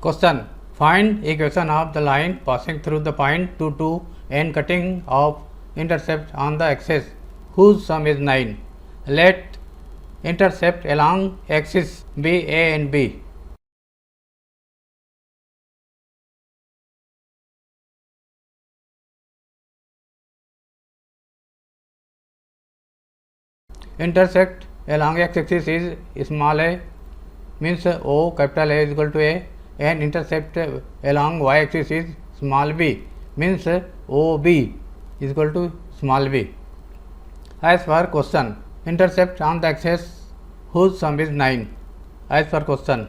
Question. Find equation of the line passing through the point 2, 2 and cutting off intercept on the axis whose sum is 9. Let intercept along axis be A and B. Intersect along x-axis is small a, means O capital A is equal to A, and intercept along y-axis is small b, means OB is equal to small b. As per question, intercept on the axis whose sum is 9. As per question,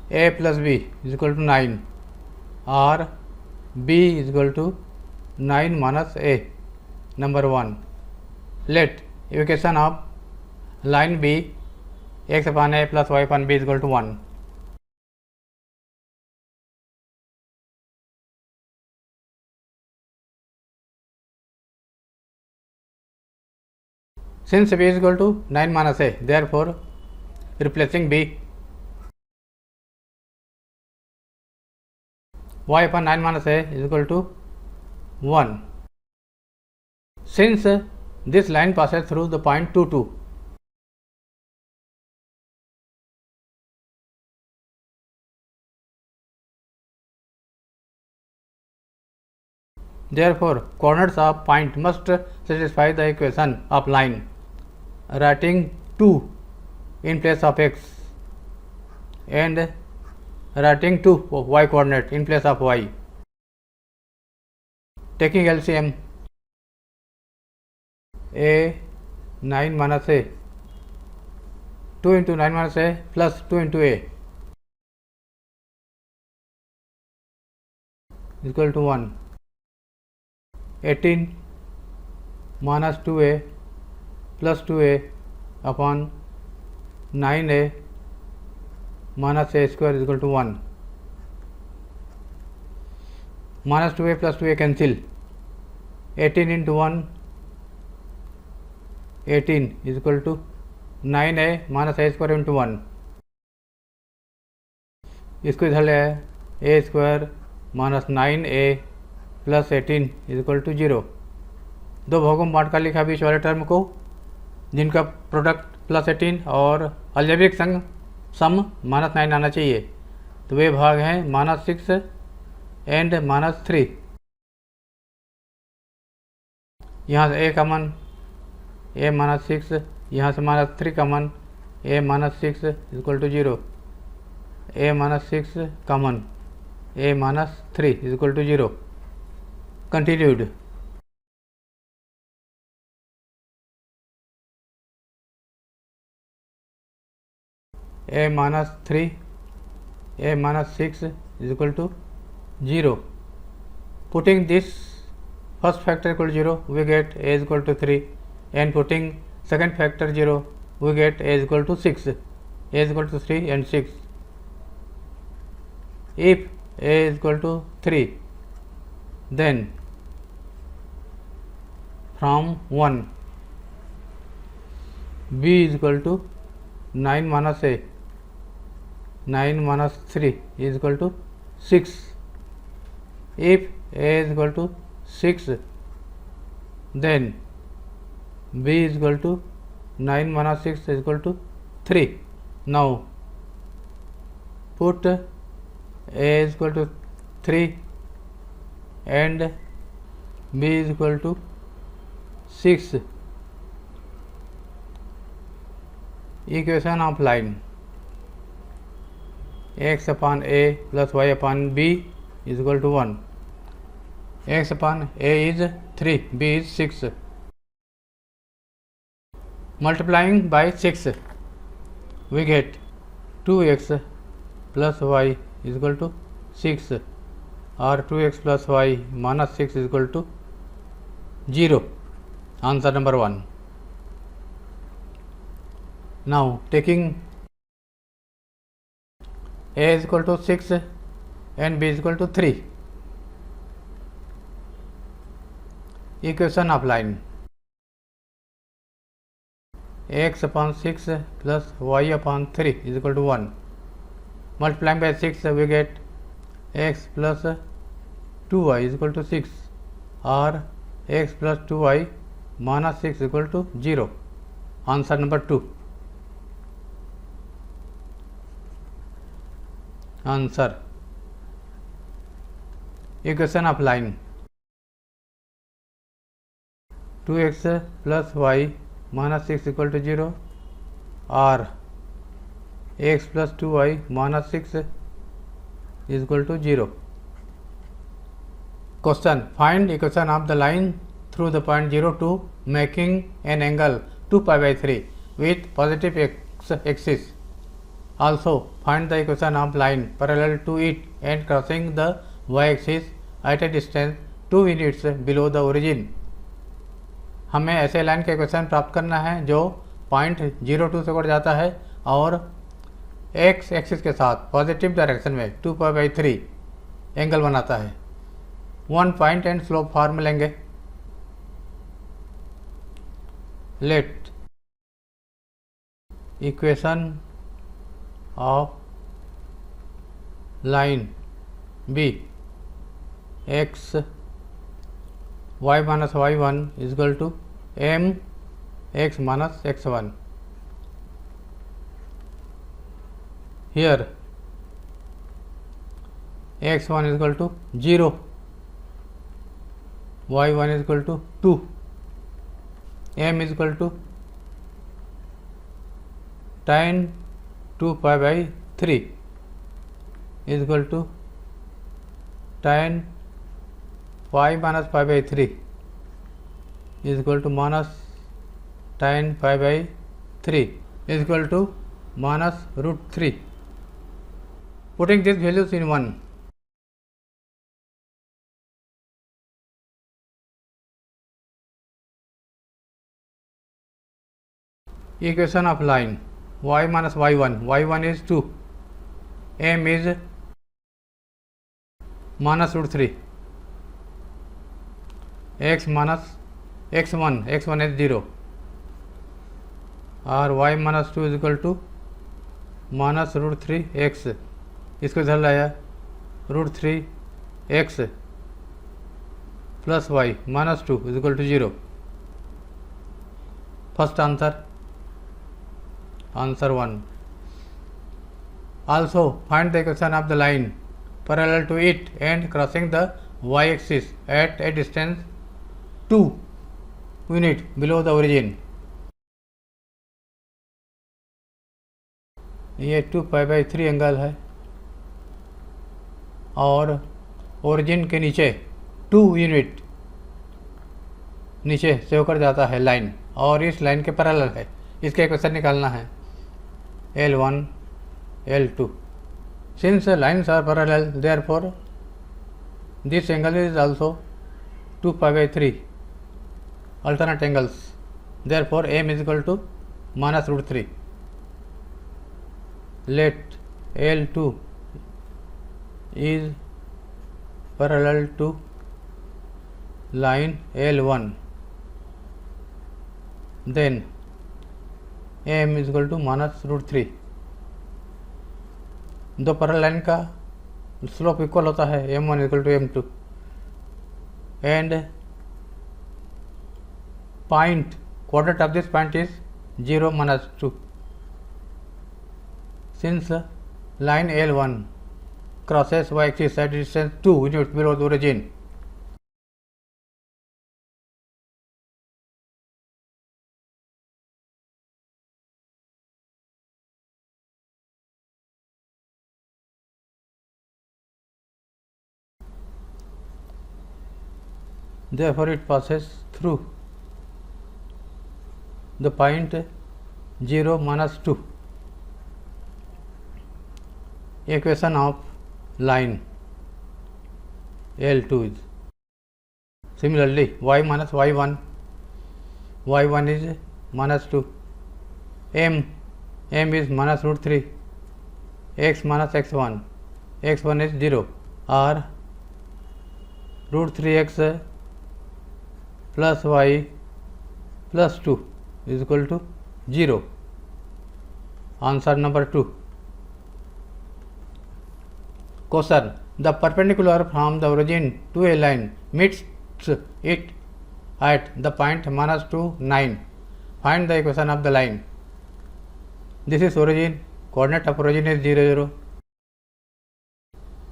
A plus B is equal to 9 or B is equal to 9 minus A. Number 1. Let equation of line B x upon A plus y upon B is equal to 1. Since B is equal to 9 minus A, therefore replacing B, y upon 9 minus A is equal to 1. Since this line passes through the point 2, 2, therefore coordinates of point must satisfy the equation of line. Writing 2 in place of x and writing 2 y coordinate in place of y. Taking LCM, A 9 minus A, 2 into 9 minus A plus 2 into A is equal to 1. 18 minus 2A plus 2A upon 9A minus A square is equal to 1. Minus 2A plus 2A cancel. 18 into 1, 18 is equal to 9A minus A square into 1. इसको इधर है A square minus 9A plus 18 is equal to 0. दो भागों में बांट कर लिखा बीच वाले टर्म को, जिनका प्रोडक्ट प्लस 18 और अलजेब्रिक संग सम माइनस 9 आना चाहिए. तो वे भाग हैं माइनस 6 एंड माइनस 3. यहाँ से A कॉमन, A माइनस 6, यहाँ से minus 3 common, A minus 6 is equal to 0. A minus 6 common, A minus 3 is equal to 0. Continued. A minus 3, A minus 6 is equal to 0. Putting this first factor equal to 0, we get A is equal to 3, and putting second factor 0, we get A is equal to 6. A is equal to 3 and 6. If A is equal to 3, then from 1 B is equal to 9 minus A, 9 minus 3 is equal to 6. If A is equal to 6, then B is equal to 9 minus 6 is equal to 3. Now put A is equal to 3 and B is equal to 6. Equation of line x upon A plus y upon B is equal to 1. X upon A is 3, B is 6. Multiplying by 6, we get 2x plus y is equal to 6, or 2x plus y minus 6 is equal to 0. Answer number 1. Now taking A is equal to 6 and B is equal to 3. Equation of line x upon 6 plus y upon 3 is equal to 1. Multiplying by 6 we get x plus 2y is equal to 6 or x plus 2y minus 6 is equal to 0. Answer number 2. Answer. Equation of line 2x plus y minus 6 equal to 0 or x plus 2y minus 6 is equal to 0. Question. Find equation of the line through the point 0 2 making an angle 2 pi by 3 with positive x axis. Also find the equation of line parallel to it and crossing the y axis at a distance 2 units below the origin. हमें ऐसे line का equation प्राप्त करना है जो point 0 2 से cut जाता है और x एक्सिस के साथ पॉजिटिव डायरेक्शन में 2 पाई बाई 3 एंगल बनाता है. 1 पॉइंट एंड स्लोप फॉर्म लेंगे. Let equation of line be x y minus y1 is equal to m x minus x1. Here x1 is equal to 0, y1 is equal to 2, m is equal to tan 2 pi by 3 is equal to tan pi minus pi by 3 is equal to minus tan pi by 3 is equal to minus root 3. Putting these values in 1, equation of line y minus y1, y1 is 2, m is minus root 3, x minus x1, x1 is 0 और y minus 2 is equal to minus root 3 x. इसको इधर लाया root 3 x plus y minus 2 is equal to 0. First answer, answer 1. Also find the equation of the line parallel to it and crossing the y axis at a distance 2 unit below the origin. ये 2 pi by 3 angle है और origin के नीचे 2 unit नीचे से होकर जाता है लाइन और इस लाइन के पैरेलल है. इसका इक्वेशन निकालना है L1 L2. Since lines are parallel, therefore this angle is also 2 pi by 3 alternate angles. Therefore m is equal to minus root 3. Let L2 is parallel to line L1, then m is equal to minus root 3. दो parallel line का slope equal होता है m1 equal to m2 and point coordinate of this point is 0 minus 2. Since line L1 crosses y axis at distance 2 units below the origin, therefore it passes through the point 0 minus 2. Equation of line L2 is similarly y minus y1, y1 is minus 2, m is minus root 3, x minus x1, x1 is 0 or root 3x plus y plus 2 is equal to 0. Answer number 2. Question. The perpendicular from the origin to a line meets it at the point -2, 9. Find the equation of the line. This is origin. Coordinate of origin is 0, 0.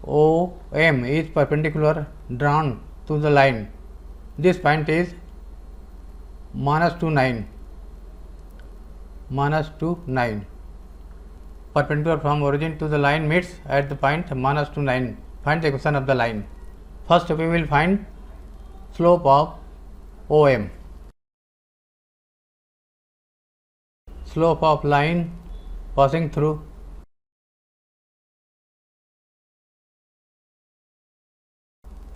OM is perpendicular drawn to the line. This point is -2, 9. -2, 9. Perpendicular from origin to the line meets at the point -2, 9. Find the equation of the line. First we will find slope of OM. Slope of line passing through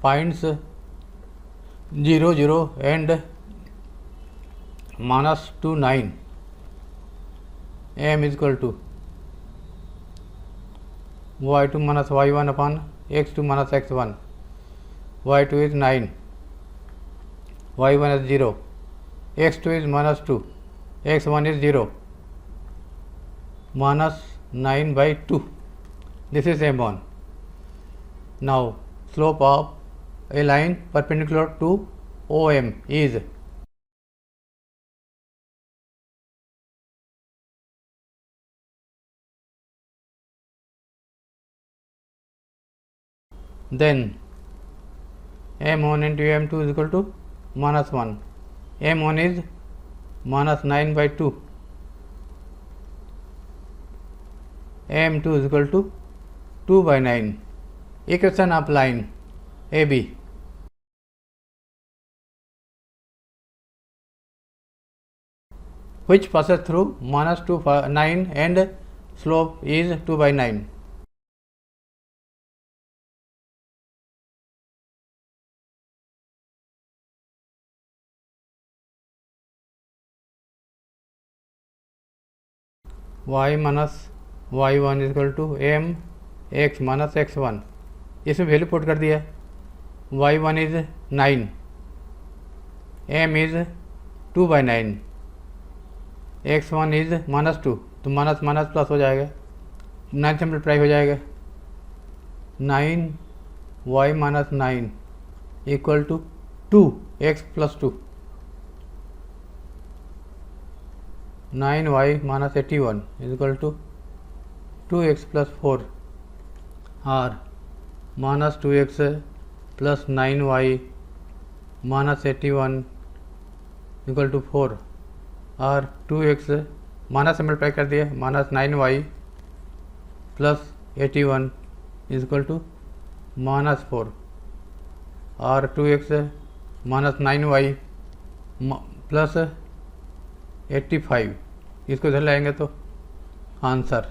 points 0, 0 and -2, 9. M is equal to y2 minus y1 upon x2 minus x1. y2 is 9, y1 is 0, x2 is -2, x1 is 0, -9/2. This is M1. Now slope of a line perpendicular to OM is then M1 into M2 is equal to -1. M1 is -9/2. M2 is equal to 2/9. Equation of line AB. Which passes through -2, 9 and slope is 2/9. y minus y1 is equal to m x minus x1. इसमें value put कर दिया. y1 is 9, m is 2/9, x1 is -2, तो minus minus plus हो जाएगा, 9 से multiply हो जाएगा. 9y minus 9 equal to 2x plus 2. 9y minus 81 is equal to 2x plus 4 or minus 2x plus 9y minus 81 equal to 4 और 2x minus से multiply कर दिया, minus 9y plus 81 is equal to -4 और 2x minus 9y plus 85. इसको इधर लाएंगे तो answer